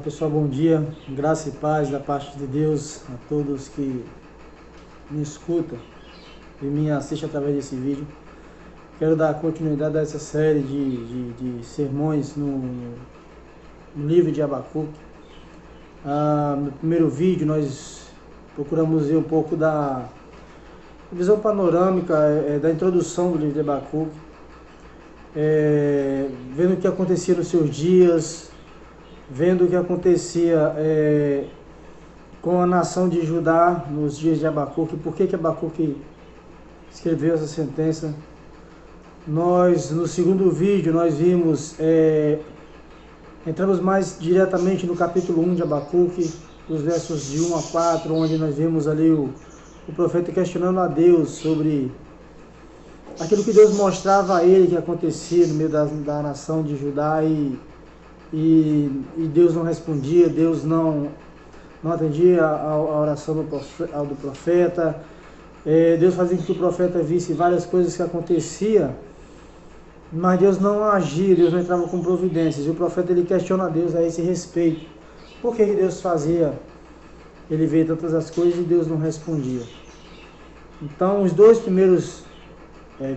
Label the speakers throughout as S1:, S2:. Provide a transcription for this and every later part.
S1: Pessoal, bom dia, graça e paz da parte de Deus a todos que me escutam e me assistem através desse vídeo. Quero dar continuidade a essa série de sermões no livro de Abacuque. No primeiro vídeo nós procuramos ver um pouco da visão panorâmica da introdução do livro de Abacuque, vendo o que acontecia nos seus dias, vendo o que acontecia com a nação de Judá nos dias de Abacuque, por que Abacuque escreveu essa sentença. No segundo vídeo, nós vimos, entramos mais diretamente no capítulo 1 de Abacuque, os versos de 1 a 4, onde nós vimos ali o profeta questionando a Deus sobre aquilo que Deus mostrava a ele que acontecia no meio da nação de Judá, e Deus não respondia, Deus não atendia a oração do profeta. Deus fazia com que o profeta visse várias coisas que aconteciam, mas Deus não agia, Deus não entrava com providências. E o profeta ele questiona a Deus a esse respeito. Por que Deus fazia ele ver tantas as coisas e Deus não respondia? Então, os dois primeiros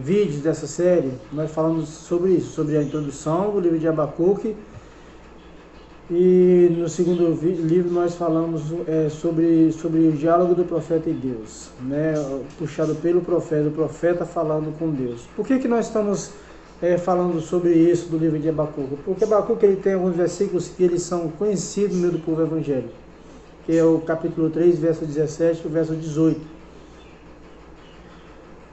S1: vídeos dessa série, nós falamos sobre isso, sobre a introdução do livro de Abacuque. E no segundo livro nós falamos sobre o diálogo do profeta e Deus, puxado pelo profeta, o profeta falando com Deus. Por que nós estamos falando sobre isso do livro de Abacuque? Porque Abacuque ele tem alguns versículos que eles são conhecidos no meio do povo evangélico, que é o capítulo 3, verso 17 e o verso 18.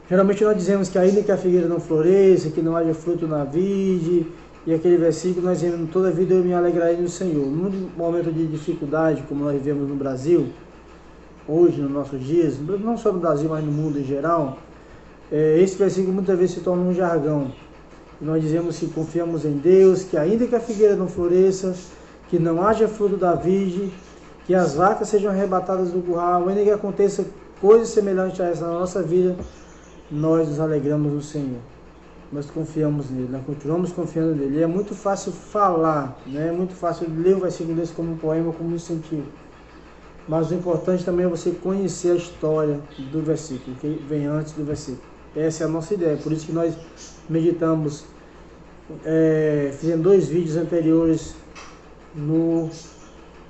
S1: Geralmente nós dizemos que ainda que a figueira não floresça, que não haja fruto na vide, e aquele versículo nós vemos: toda a vida eu me alegrarei no Senhor. Num momento de dificuldade, como nós vivemos no Brasil, hoje, nos nossos dias, não só no Brasil, mas no mundo em geral, esse versículo muitas vezes se torna um jargão. E nós dizemos que confiamos em Deus, que ainda que a figueira não floresça, que não haja fruto da vide, que as vacas sejam arrebatadas do curral, ainda que aconteça coisas semelhantes a essa na nossa vida, nós nos alegramos no Senhor. Nós confiamos nele, nós continuamos confiando nele. E é muito fácil falar, é muito fácil ler um versículo desse como um poema, como um incentivo. Mas o importante também é você conhecer a história do versículo, que vem antes do versículo. Essa é a nossa ideia, por isso que nós meditamos, fizemos 2 vídeos anteriores no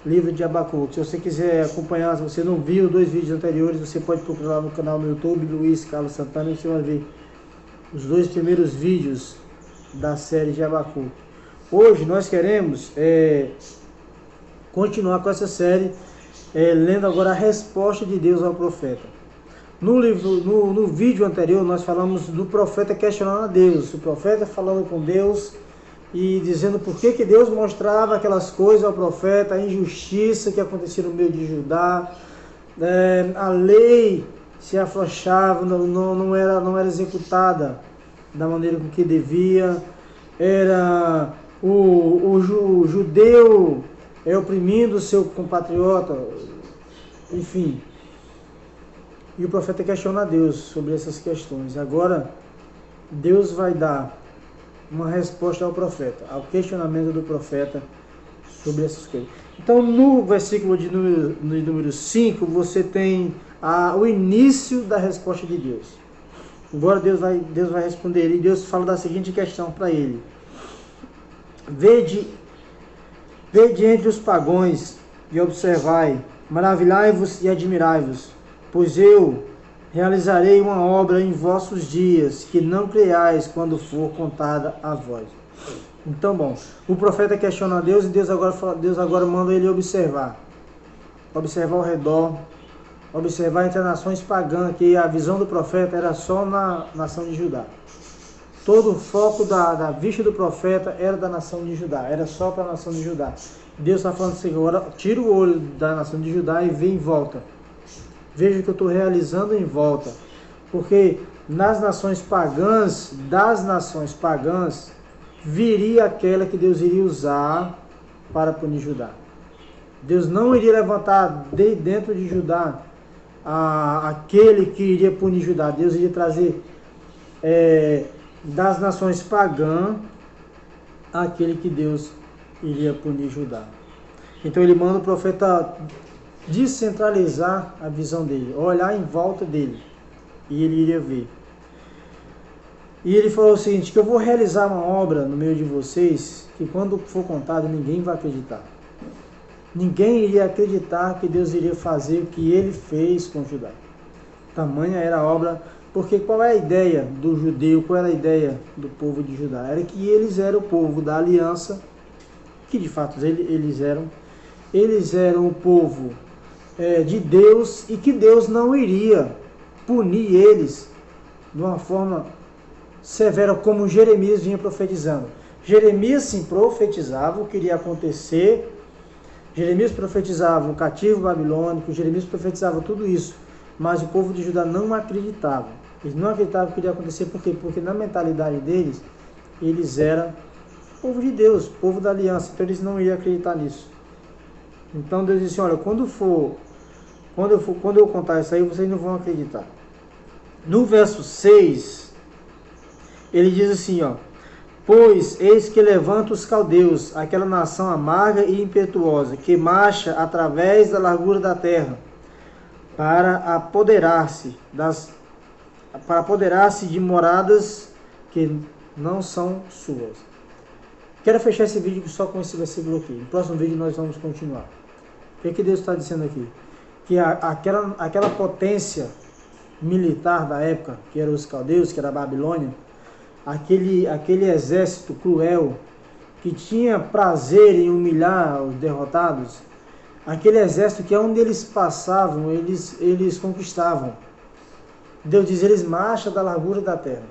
S1: livro de Abacuque. Se você quiser acompanhar, se você não viu 2 vídeos anteriores, você pode procurar no canal no YouTube, Luiz Carlos Santana, e você vai ver os 2 primeiros vídeos da série de Abacuque. Hoje nós queremos continuar com essa série, lendo agora a resposta de Deus ao profeta. No vídeo anterior nós falamos do profeta questionando a Deus, o profeta falando com Deus e dizendo por que Deus mostrava aquelas coisas ao profeta, a injustiça que acontecia no meio de Judá, a lei se afrouxava, não era executada da maneira com que devia, era o judeu oprimindo o seu compatriota, enfim. E o profeta questiona a Deus sobre essas questões. Agora, Deus vai dar uma resposta ao profeta, ao questionamento do profeta sobre essas coisas. Então, no versículo de número 5, você tem o início da resposta de Deus. Agora Deus vai responder, e Deus fala da seguinte questão para ele: Vede entre os pagões e observai, maravilhai-vos e admirai-vos, pois eu realizarei uma obra em vossos dias, que não creiais quando for contada a vós. Então, bom, o profeta questiona a Deus, e Deus agora manda ele observar ao redor, observar entre as nações pagãs, que a visão do profeta era só na nação de Judá. Todo o foco da vista do profeta era da nação de Judá, era só para a nação de Judá. Deus está falando assim: agora tira o olho da nação de Judá e vê em volta. Veja o que eu estou realizando em volta. Porque das nações pagãs, viria aquela que Deus iria usar para punir Judá. Deus não iria levantar de dentro de Judá aquele que iria punir Judá. Deus iria trazer das nações pagãs aquele que Deus iria punir Judá. Então ele manda o profeta descentralizar a visão dele, olhar em volta dele, e ele iria ver. E ele falou o seguinte, que eu vou realizar uma obra no meio de vocês, que quando for contado ninguém vai acreditar. Ninguém iria acreditar que Deus iria fazer o que ele fez com Judá. Tamanha era a obra, porque qual é a ideia do judeu, qual era a ideia do povo de Judá? Era que eles eram o povo da aliança, que de fato eles eram o povo de Deus, e que Deus não iria punir eles de uma forma severa, como Jeremias vinha profetizando. Jeremias sim profetizava o que iria acontecer, Jeremias profetizava o cativo babilônico, Jeremias profetizava tudo isso, mas o povo de Judá não acreditava. Eles não acreditavam que iria acontecer, por quê? Porque na mentalidade deles, eles eram povo de Deus, povo da aliança, então eles não iriam acreditar nisso. Então Deus disse, olha, quando eu contar isso aí, vocês não vão acreditar. No verso 6, ele diz assim, ó, pois eis que levanta os caldeus, aquela nação amarga e impetuosa, que marcha através da largura da terra, para apoderar-se de moradas que não são suas. Quero fechar esse vídeo só com esse versículo aqui. No próximo vídeo nós vamos continuar. O que Deus está dizendo aqui? Que aquela potência militar da época, que eram os caldeus, que era a Babilônia, aquele exército cruel, que tinha prazer em humilhar os derrotados, aquele exército que onde eles passavam, eles conquistavam. Deus diz, eles marcham da largura da terra.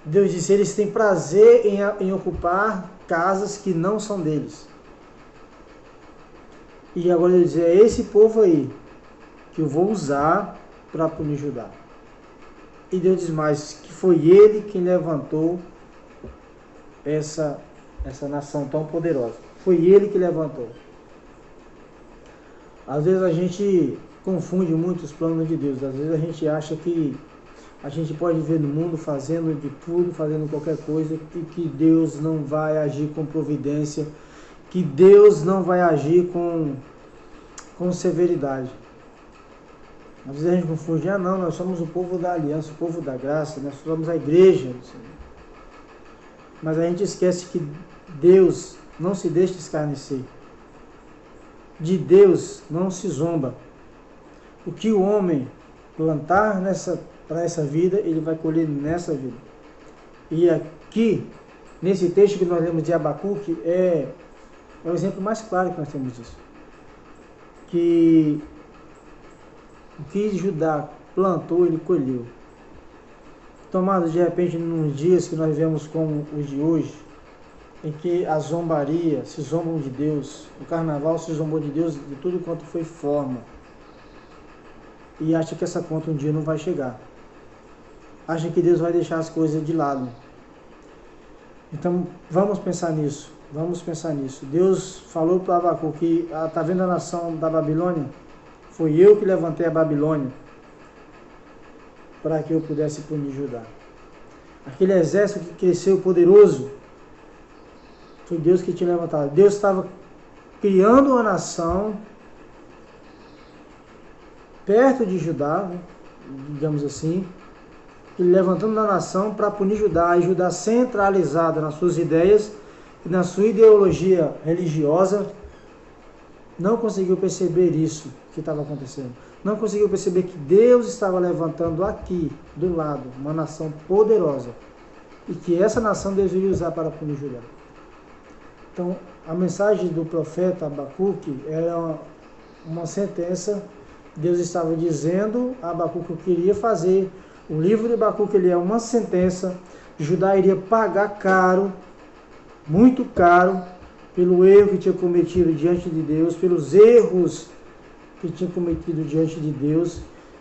S1: Deus diz, eles têm prazer em ocupar casas que não são deles. E agora ele diz, é esse povo aí que eu vou usar para punir Judá. E Deus diz mais, que foi ele quem levantou essa nação tão poderosa. Foi ele que levantou. Às vezes a gente confunde muito os planos de Deus. Às vezes a gente acha que a gente pode viver no mundo fazendo de tudo, fazendo qualquer coisa, e que Deus não vai agir com providência, que Deus não vai agir com severidade. Às vezes a gente confunde, não, nós somos o povo da aliança, o povo da graça, nós somos a igreja do Senhor. Mas a gente esquece que Deus não se deixa escarnecer. De Deus não se zomba. O que o homem plantar para essa vida, ele vai colher nessa vida. E aqui, nesse texto que nós lemos de Abacuque, é o exemplo mais claro que nós temos disso. Que o que Judá plantou, ele colheu. Tomado de repente nos dias que nós vivemos como os de hoje, em que a zombaria, se zombam de Deus, o carnaval se zombou de Deus de tudo quanto foi forma, e acha que essa conta um dia não vai chegar, acha que Deus vai deixar as coisas de lado. Então vamos pensar nisso, Deus falou para Abacuque que está vendo a nação da Babilônia? Foi eu que levantei a Babilônia para que eu pudesse punir Judá. Aquele exército que cresceu poderoso, foi Deus que tinha levantado. Deus estava criando uma nação perto de Judá, né, digamos assim, ele levantando a nação para punir Judá, e Judá centralizada nas suas ideias e na sua ideologia religiosa, não conseguiu perceber isso que estava acontecendo. Não conseguiu perceber que Deus estava levantando aqui, do lado, uma nação poderosa, e que essa nação Deus iria usar para punir Judá. Então, a mensagem do profeta Abacuque era uma sentença. Deus estava dizendo a Abacuque o que iria fazer. O livro de Abacuque ele é uma sentença. Judá iria pagar caro, muito caro, pelo erro que tinha cometido diante de Deus, pelos erros que tinha cometido diante de Deus.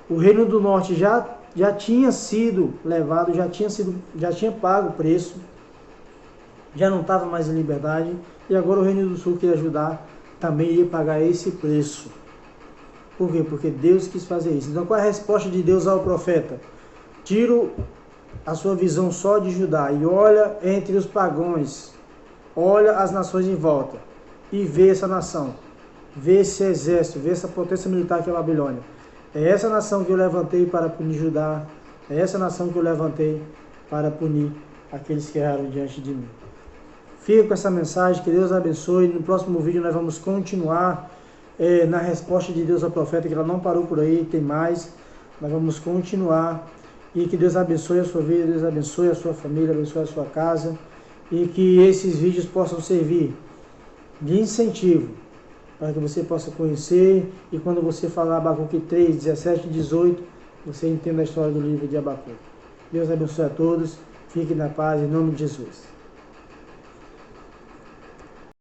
S1: O reino do norte já tinha sido levado, já tinha pago o preço, já não estava mais em liberdade, e agora o reino do sul, que ia ajudar, também ia pagar esse preço. Por quê? Porque Deus quis fazer isso. Então qual é a resposta de Deus ao profeta? Tira a sua visão só de Judá e olha entre os pagãos, olha as nações em volta. e ver essa nação, ver esse exército, ver essa potência militar que é a Babilônia. É essa nação que eu levantei para punir Judá, é essa nação que eu levantei para punir aqueles que erraram diante de mim. Fica com essa mensagem, que Deus abençoe. No próximo vídeo nós vamos continuar na resposta de Deus ao profeta, que ela não parou por aí, tem mais. Nós vamos continuar. E que Deus abençoe a sua vida, Deus abençoe a sua família, abençoe a sua casa. E que esses vídeos possam servir de incentivo para que você possa conhecer. E quando você falar Abacuque 3, 17 e 18, você entenda a história do livro de Abacuque. Deus abençoe a todos. Fique na paz, em nome de Jesus.